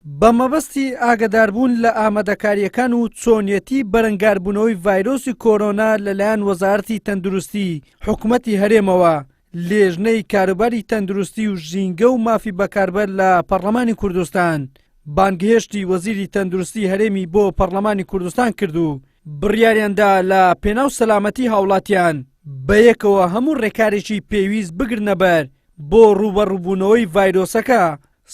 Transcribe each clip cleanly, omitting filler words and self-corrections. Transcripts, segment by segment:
بە مەبەستی ئاگاداربوون لە ئامادەکاریەکان و چۆنیەتی بەرەنگاربوونەوەی ڤایرۆسی کۆرۆنا لەلایەن وەزارەتی تەندروستی حکوومەتی هەرێمەوە لێژنەی کاروباری تەندروستی و ژینگە و مافی بەکاربەر لە پەرلەمانی کوردستان بانگهێشتی وەزیری تەندروستی هەرێمی بۆ پەرلەمانی کوردستان کرد و بڕیاریاندا لە پێناو سەلامەتی هاوڵاتیان بەیەکەوە هەموو ڕێکارێکی پێویست بگرنەبەر بۆ ڕوبەڕووبوونەوەی ڤایرۆسەکە.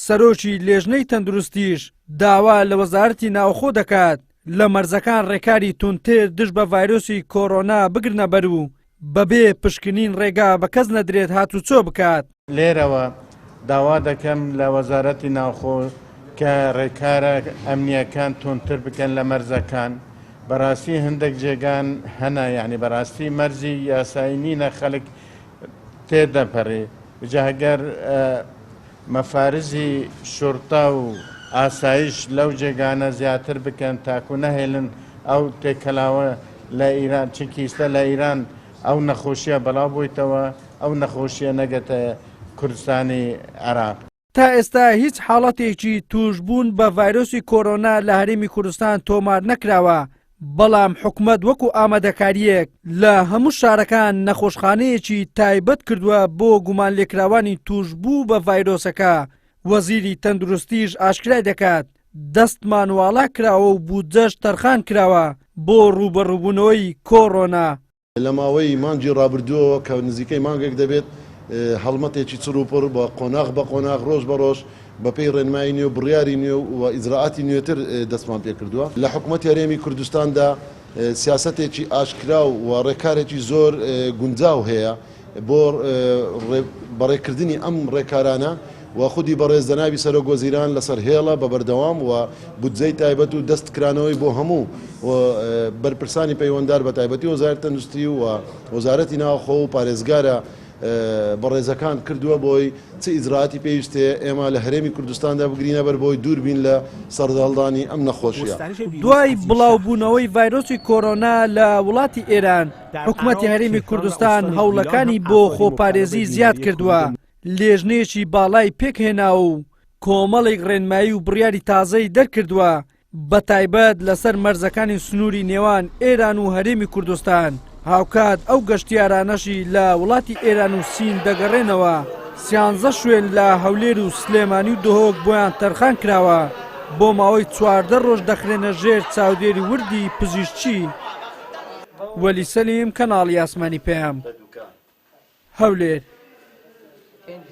سەرۆکی لێژنەی تەندروستیش داوا لە وەزارەتی ناوخۆ دەکات لە مەرزەکان ڕێکاری تونتر دژ بە ڤایرۆسی کۆرۆنا بگرنەبەر و بەبێ پشکنین ڕێگا بە کەس نەدرێت هاتوچۆ بکات. لێرەوە داوا دەکەم لە وەزارەتی ناوخۆ کە ڕێکارە ئەمنیەکان تونتر بکەن لە مەرزەکان. بەڕاستی هەندێک جێگان هەنا یعنی بەڕاستی مەرزی یاسایی نینە خەڵک تێدەپەڕێ بجاهگەر مەفارزی شورتا و ئاسایش لەو جێگانە زیاتر بکەن تاکو نەهێلن ئەو تێکەلاوە لە ئیران چکیستە لە ئیران ئەو نەخۆشیە بەڵاو بوویتەوە ئەو نەخۆشیە نەگەتە کوردستانی عێراق. تا ئێستا هیچ حاڵەتێکی توشبوون بە ڤایرۆسی کۆرۆنا لە هەرێمی کوردستان تۆمار نەکراوە، بەڵام حکوومەت وەکو ئامادەکاریەک لە هەموو شارەکان نەخۆشخانەیەکی تایبەت کردووە بۆ گومان لێکراوانی توشبوو بە ڤایرۆسەکە. وەزیری تەندروستیش ئاشکرای دەکات دەست مانواڵا کراوە و بودجەش تەرخان کراوە بۆ ڕوبەڕووبوونەوەی کۆرۆنا. لە ماوەی مانگی ڕابردووەوە کە نزیکەی مانگێک دەبێت هەڵمەتێکی چروپڕ بە قۆناغ بە قۆناغ ڕۆژ بە ڕۆژ بەپێی ڕێنمایی نوێ و بڕیاری نوێ و ئیزراعاتی نوێتر دەستمان پێ کردووە. لە حکوومەتی هەرێمی کوردستاندا سیاسەتێکی ئاشکرا و ڕێکارێکی زۆر گونجاو هەیە بۆ بەڕێکردنی ئەم ڕێکارانە و خودی بەڕێزدەناوی سەرۆک وەزیران لەسەر هێڵە بە بەردەوام و بودجەی تایبەت و دەستکرانەوەی بۆ هەموو بەرپرسانی پەیوەنددار بە تایبەتی وەزارەتی تەندروستی و وەزارەتی ناوخۆ و پارێزگارە بەڕێزەکان کردووە بۆی چ ئیزراعاتی پێویستێ ئێمە لە هەرێمی کوردستاندا بگرینە بەر بۆی دووربین لە سەردەڵدانی ئەم نەخۆشیە. دوای بڵاوبوونەوەی ڤایرۆسی کۆرۆنا لە وڵاتی ئێران حکوومەتی هەرێمی کوردستان هەوڵەکانی بۆ خۆپارێزی زیاد کردووە، لێژنەیەکی باڵای پێکهێنا و کۆمەڵێک ڕێنمایی و بڕیاری تازەی دەرکردووە بە تایبەت لەسەر مەرزەکانی سنووری نێوان ئێران و هەرێمی کوردستان. هاوکات ئەو گەشتیارانەشی لە وڵاتی ئێران و سین دەگەڕێنەوە 13 شوێن لە هەولێر و سلێمانی و دهۆک بۆیان تەرخان کراوە بۆ ماوەی 14 ڕۆژ دەخرێنە ژێر چاودێری وردی پزیشکی. وەلی سەلیم کەناڵی ئاسمانی پێم هەولێر.